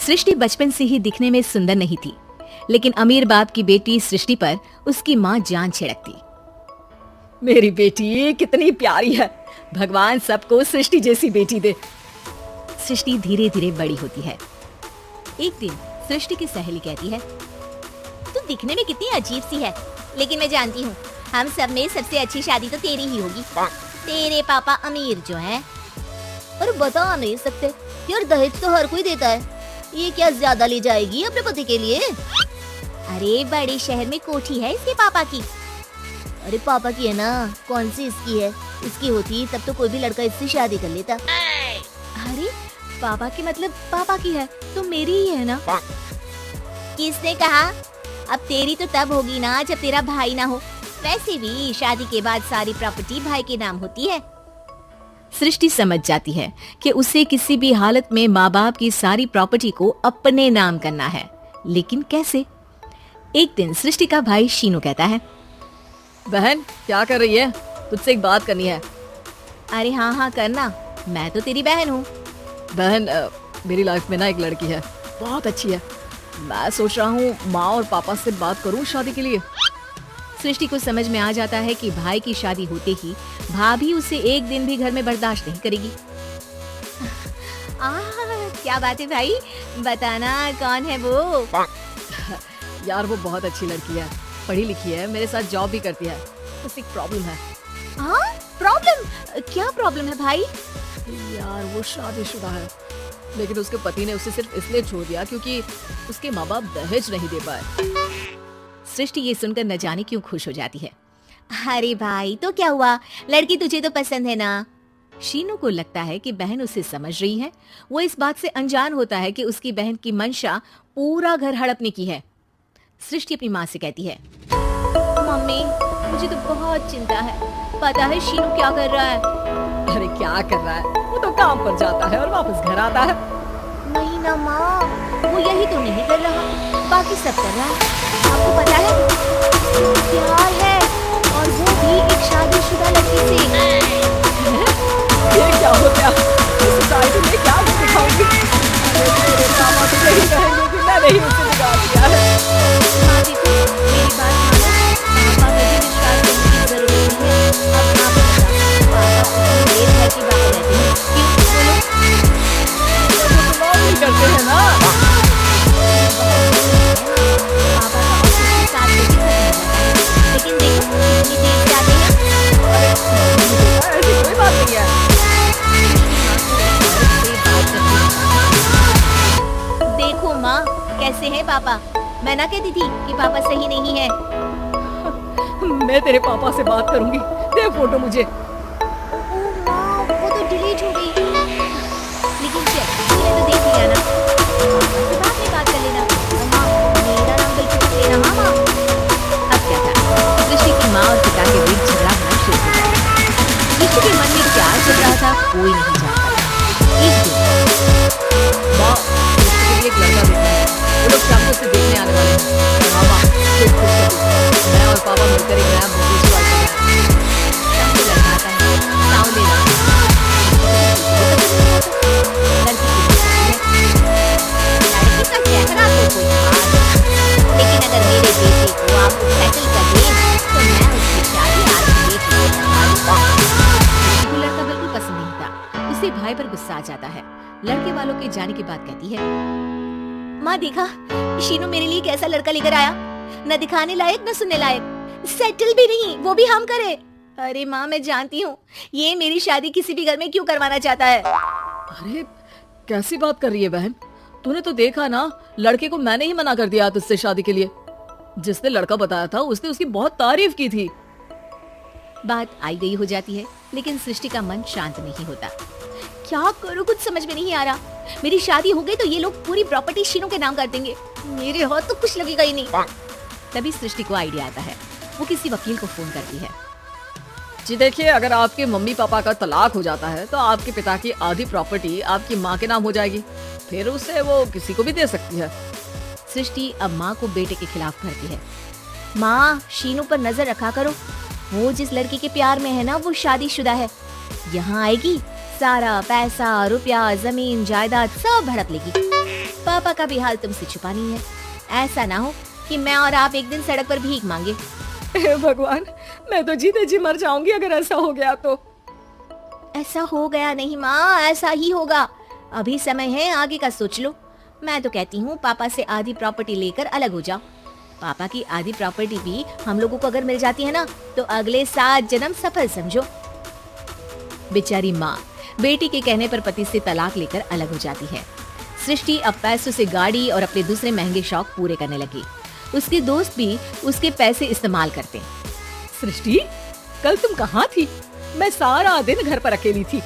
सृष्टि बचपन से ही दिखने में सुंदर नहीं थी, लेकिन अमीर बाप की बेटी सृष्टि पर उसकी माँ जान छिड़कती। मेरी बेटी कितनी प्यारी है, भगवान सबको सृष्टि जैसी बेटी दे। सृष्टि धीरे धीरे बड़ी होती है। एक दिन सृष्टि की सहेली कहती है, तू दिखने में कितनी अजीब सी है, लेकिन मैं जानती हूँ हम सब में सबसे अच्छी शादी तो तेरी ही होगी। तेरे पापा अमीर जो हैं। और बता नहीं सकते यार, दहेज तो हर कोई देता है, ये क्या ज्यादा ले जाएगी अपने पति के लिए? अरे बड़े शहर में कोठी है इसके पापा की। अरे पापा की है ना, कौन सी इसकी है? इसकी होती तब तो कोई भी लड़का इससे शादी कर लेता। अरे पापा की मतलब पापा की है तो मेरी ही है ना? किसने कहा? अब तेरी तो तब होगी ना जब तेरा भाई ना हो। वैसे भी शादी के बाद सारी प्रॉपर्टी भाई के नाम होती है। सृष्टि समझ जाती है कि उसे किसी भी हालत में माँ बाप की सारी प्रॉपर्टी को अपने नाम करना है, लेकिन कैसे? एक दिन सृष्टि का भाई शीनू कहता है, बहन क्या कर रही है? तुझसे एक बात करनी है। अरे हाँ हाँ करना, मैं तो तेरी बहन हूँ। बहन मेरी लाइफ में ना एक लड़की है, बहुत अच्छी है। मैं सोच रहा हूँ माँ और पापा से बात करूँ शादी के लिए। सृष्टि को समझ में आ जाता है कि भाई की शादी होते ही भाभी उसे एक दिन भी घर में बर्दाश्त नहीं करेगी। क्या बात है भाई, बताना कौन है वो? यार वो बहुत अच्छी लड़की है, पढ़ी लिखी है, मेरे साथ जॉब भी करती है। बस एक प्रॉब्लम है। हाँ प्रॉब्लम? क्या प्रॉब्लम है भाई? यार वो शादीशुदा है, लेकिन उसके पति ने उसे सिर्फ इसलिए छोड़ दिया क्योंकि उसके माँ बाप दहेज नहीं दे पाए। सृष्टि ये सुनकर न जाने क्यों खुश हो जाती है। अरे भाई तो क्या हुआ, लड़की तुझे तो पसंद है ना? शीनू को लगता है कि बहन उसे समझ रही है। वो इस बात से अनजान होता है कि उसकी बहन की मंशा पूरा घर हड़पने की है। सृष्टि अपनी माँ से कहती है, मम्मी मुझे तो बहुत चिंता है, पता है शीनू क्या कर रहा है? अरे क्या कर रहा है, वो तो काम पर जाता है और वापस घर आता है। नहीं ना माँ, वो यही तो नहीं कर रहा, बाकी सब कर रहा है। आपको पता है प्यार है, और वो भी एक शादीशुदा लड़की से। ये क्या हो गया? सोसाइटी में क्या दिखाऊंगी? मेरे मामा तो यही कहेंगे कि मैं नहीं उसे बिगाड़ दिया है। माँ देखो मेरी बात मानो, पापा मुझे विश्वास करने की जरूरत नहीं है। अब आप बताओ, पापा मेरे घर की बात रहती है, क्यों बोलो? वो तो मौज ही करते हैं ना। पापा का ऑफिस के 7 बजे खत्म हो जाता है, लेकिन देखो कितनी देर जाते हैं। ऐसी कोई बात नहीं है। देखो माँ कैसे है पापा, मैं ना कहती थी कि पापा सही नहीं है। मैं तेरे पापा से बात करूंगी, दे फोटो मुझे। ओह माँ वो तो डिलीट हो गई, लेकिन चल तूने तो देख लिया ना, पापा से बाद में बात कर लेना। माँ मेरा नाम बिल्कुल मत लेना। हाँ माँ। अब क्या था, सृष्टि की माँ और पिता के बीच झगड़ा होना शुरू हो गया। सृष्टि के मन में क्या चल रहा था कोई नहीं जानता था। एक दिन माँ एक लड़का देखा है, वो लोग शाम को उसे देखने आने वाले हैं। हाँ माँ, देख खुश कर दो। मैं और पापा मिलकर एक नया मूवी शुरू कर रहे हैं। शाम को लड़का आता है, सांवले रंग का। लड़की की लड़की का चेहरा तो कोई खास नहीं, लेकिन अगर मेरे बेटे को आप सेटल कर दें तो मैं उसकी शादी आपकी बेटी से करवा दूंगा। को लड़का बिल्कुल पसंद नहीं था। उसे भाई पर गुस्सा आ जाता है। लड़के वालों के जाने के बाद कहती है, माँ देखा शीनू मेरे लिए कैसा लड़का लेकर आया, न दिखाने लायक न सुनने लायक, सेटल भी नहीं, वो भी हम करे। अरे माँ मैं जानती हूँ ये मेरी शादी किसी भी घर में क्यों करवाना चाहता है। अरे कैसी बात कर रही है बहन, तूने तो देखा ना, लड़के को मैंने ही मना कर दिया तुझसे शादी के लिए। जिसने लड़का बताया था उसने उसकी बहुत तारीफ की थी। बात आई गई हो जाती है, लेकिन सृष्टि का मन शांत नहीं होता। क्या करूँ कुछ समझ में नहीं आ रहा। मेरी शादी हो गई तो ये लोग पूरी प्रॉपर्टी शीनू के नाम कर देंगे, मेरे हाथ तो कुछ लगेगा ही नहीं। तभी सृष्टि को आइडिया आता है। वो किसी वकील को फोन करती है। जी देखिए, अगर आपके मम्मी पापा का तलाक हो जाता है तो आपके पिता की आधी प्रॉपर्टी आपकी माँ के नाम हो जाएगी, फिर उसे वो किसी को भी दे सकती है। सृष्टि अब माँ को बेटे के खिलाफ करती है। माँ शीनू पर नजर रखा करो, वो जिस लड़की के प्यार में है ना वो शादीशुदा है, यहाँ आएगी सारा पैसा रुपया जमीन जायदाद सब हड़प लेगी। पापा का भी हाल तुमसे छुपा नहीं है। ऐसा ना हो कि मैं और आप एक दिन सड़क पर भीख मांगे। हे भगवान, मैं तो जीते जी मर जाऊंगी अगर ऐसा हो गया तो। ऐसा हो गया नहीं माँ, ऐसा ही होगा। अभी समय है, आगे का सोच लो। मैं तो कहती हूँ पापा से आधी प्रॉपर्टी लेकर अलग हो जाओ। पापा की आधी प्रॉपर्टी भी हम लोगों को अगर मिल जाती है ना, तो अगले 7 जन्म सफल समझो। बेचारी माँ बेटी के कहने पर पति से तलाक लेकर अलग हो जाती है। सृष्टि अब पैसों से गाड़ी और अपने दूसरे महंगे शौक पूरे करने लगी। उसके दोस्त भी उसके पैसे इस्तेमाल करते। सृष्टि, कल तुम कहाँ थी? मैं सारा दिन घर पर अकेली थी।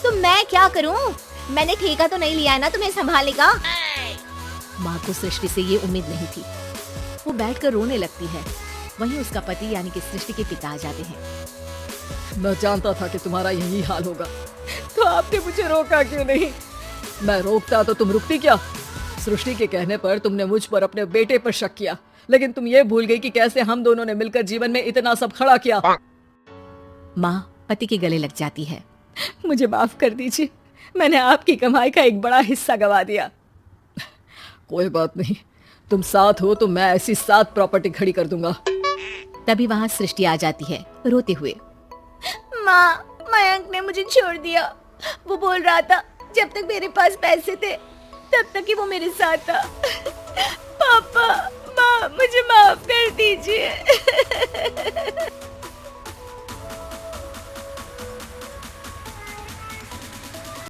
तो मैं क्या करूँ? मैंने ठेका तो नहीं लिया है ना तुम्हें संभालने का। माँ को सृष्टि से ये उम्मीद नहीं थी। वो बैठकर रोने लगती है। वहीं उसका पति यानी कि सृष्टि के पिता आ जाते हैं। मैं जानता था कि तुम्हारा यही हाल होगा, तो आपने मुझे रोका क्यों नहीं? मैं रोकता तो तुम रुकती क्या? सृष्टि के कहने पर तुमने मुझ पर अपने बेटे पर शक किया, लेकिन तुम ये भूल गई कि कैसे हम दोनों ने मिलकर जीवन में इतना सब खड़ा किया। माँ पति के गले लग जाती है। मुझे माफ कर दीजिए, मैंने आपकी कमाई का एक बड़ा हिस्सा गवा दिया। कोई बात नहीं, तुम साथ हो तो मैं ऐसी 7 प्रॉपर्टी खड़ी कर दूंगा। तभी वहाँ सृष्टि आ जाती है रोते हुए। माँ, मयंक ने मुझे छोड़ दिया। वो बोल रहा था जब तक मेरे पास पैसे थे तब तक ही वो मेरे साथ था। पापा, माँ, मुझे माफ कर दीजिए।